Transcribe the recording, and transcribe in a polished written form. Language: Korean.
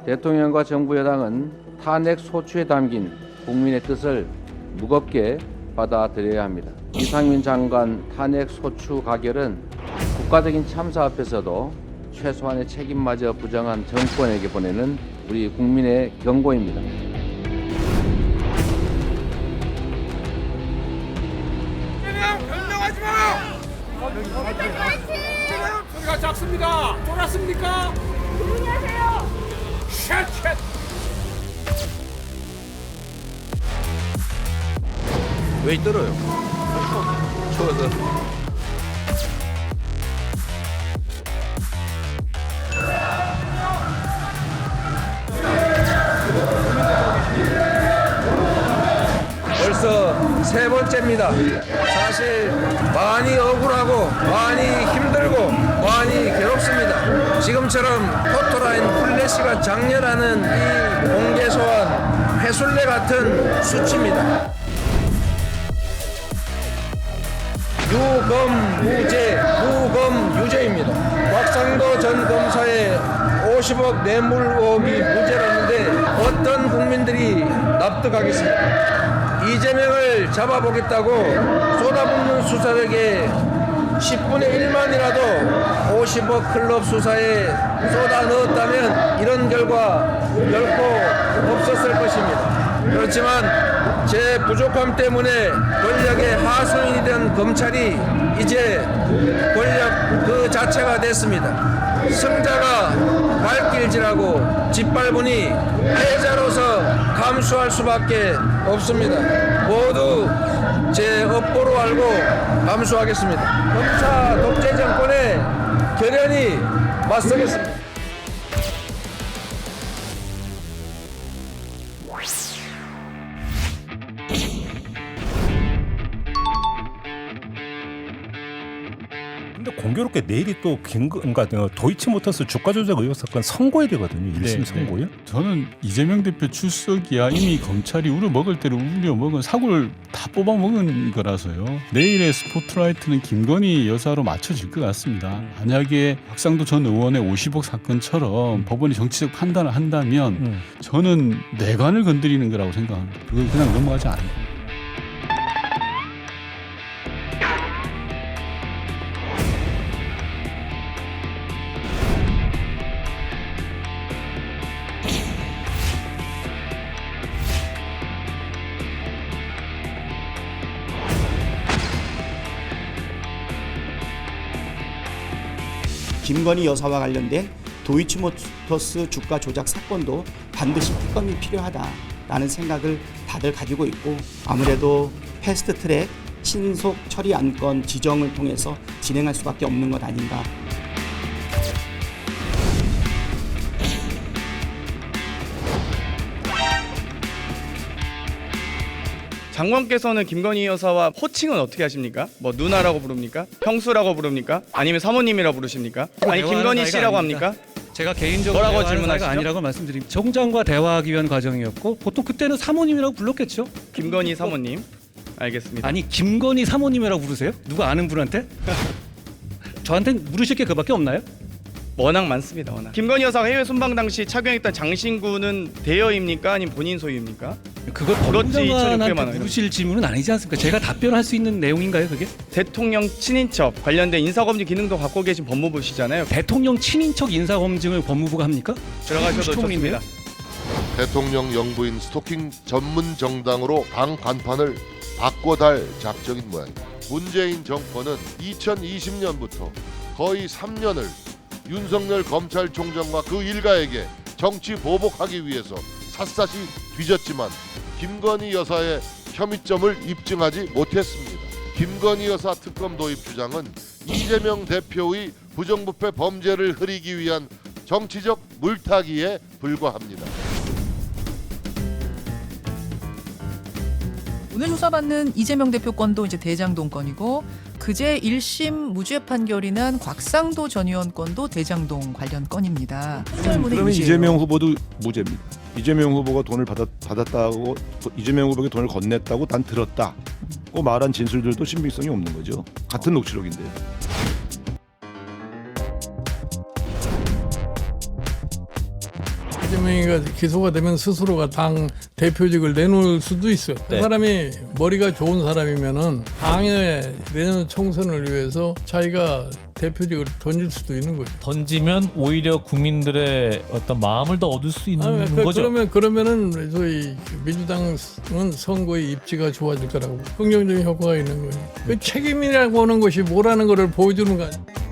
대통령과 정부 여당은 탄핵 소추에 담긴 국민의 뜻을 무겁게 받아들여야 합니다. 이상민 장관 탄핵 소추 가결은 국가적인 참사 앞에서도 최소한의 책임마저 부정한 정권에게 보내는 우리 국민의 경고입니다. 변명하지 마! 소리가 작습니다. 쫄았습니까? 조용히 하세요! 쉣! 왜 떨어요? 추워서. 벌써 세 번째입니다. 사실 많이 억울하고 많이 힘들고 많이 괴롭습니다. 지금처럼 포토라인 플래시가 장렬하는 이 공개 소환 해술레 같은 수치입니다. 유검무죄, 무검유죄입니다. 곽상도 전 검사의 50억 뇌물 의혹이 무죄라는데 어떤 국민들이 납득하겠습니까? 이재명을 잡아보겠다고 쏟아붓는 수사력에 10분의 1만이라도 50억 클럽 수사에 쏟아 넣었다면 이런 결과 결코 없었을 것입니다. 그렇지만 제 부족함 때문에 권력의 하수인이 된 검찰이 이제 권력 그 자체가 됐습니다. 승자가 발길질하고 짓밟으니 패자로서 감수할 수밖에 없습니다. 모두 제 업보로 알고 감수하겠습니다. 검사 독재 정권에 결연히 맞서겠습니다. 근데 공교롭게 내일이 또 그러니까 도이치모터스 주가 조작 의혹 사건 선고해야 되거든요. 1심 선고요. 저는 이재명 대표 출석이야 이미 검찰이 우려 먹을 대로 우려 먹은 사고를 다 뽑아 먹은 거라서요. 내일의 스포트라이트는 김건희 여사로 맞춰질 것 같습니다. 만약에 곽상도 전 의원의 50억 사건처럼 법원이 정치적 판단을 한다면 저는 내관을 건드리는 거라고 생각합니다. 그걸 그냥 넘어가지 않을 겁니다. 김건희 여사와 관련된 도이치모터스 주가 조작 사건도 반드시 특검이 필요하다라는 생각을 다들 가지고 있고 아무래도 패스트트랙 신속 처리 안건 지정을 통해서 진행할 수밖에 없는 것 아닌가. 장관께서는 김건희 여사와 호칭은 어떻게 하십니까? 뭐 누나라고 부릅니까? 형수라고 부릅니까? 아니면 사모님이라고 부르십니까? 아니 김건희 씨라고 합니까? 제가 개인적으로 뭐라고 대화하는 질문하시죠? 사이가 아니라고 말씀드립니다. 총장과 대화하기 위한 과정이었고 보통 그때는 사모님이라고 불렀겠죠? 김건희 사모님. 알겠습니다. 아니 김건희 사모님이라고 부르세요? 누가 아는 분한테? 저한테 물으실 게 그밖에 없나요? 워낙 많습니다. 워낙. 김건희 여사가 해외 순방 당시 착용했던 장신구는 대여입니까? 아니면 본인 소유입니까? 그걸 그렇지, 2,600만 법무장관한테 원. 물으실 질문은 아니지 않습니까? 제가 답변할 수 있는 내용인가요 그게? 대통령 친인척 관련된 인사검증 기능도 갖고 계신 법무부시잖아요. 대통령 친인척 인사검증을 법무부가 합니까? 들어가셔도 시청인데요? 좋습니다. 대통령 영부인 스토킹 전문 정당으로 당 간판을 바꿔달 작정인 모양입니다. 문재인 정권은 2020년부터 거의 3년을 윤석열 검찰총장과 그 일가에게 정치 보복하기 위해서 샅샅이 뒤졌지만 김건희 여사의 혐의점을 입증하지 못했습니다. 김건희 여사 특검 도입 주장은 이재명 대표의 부정부패 범죄를 흐리기 위한 정치적 물타기에 불과합니다. 오늘 조사받는 이재명 대표 건도 이제 대장동 건이고 그제 1심 무죄 판결이 난 곽상도 전 의원 건도 대장동 관련 건입니다. 그러면 이재명 후보도 무죄입니다. 이재명 후보가 돈을 받았다고 이재명 후보에게 돈을 건넸다고 난 들었다고 말한 진술들도 신빙성이 없는 거죠. 같은 녹취록인데요. 이재명이가 기소가 되면 스스로가 당 대표직을 내놓을 수도 있어요. 그 사람이 머리가 좋은 사람이면은 당의 내년 총선을 위해서 자기가 대표직을 던질 수도 있는 거죠. 던지면 오히려 국민들의 어떤 마음을 더 얻을 수 있는 거죠. 그러면은 저희 민주당은 선거의 입지가 좋아질 거라고 긍정적인 효과가 있는 거예요. 그 책임이라고 하는 것이 뭐라는 것을 보여주는 거 아니에요.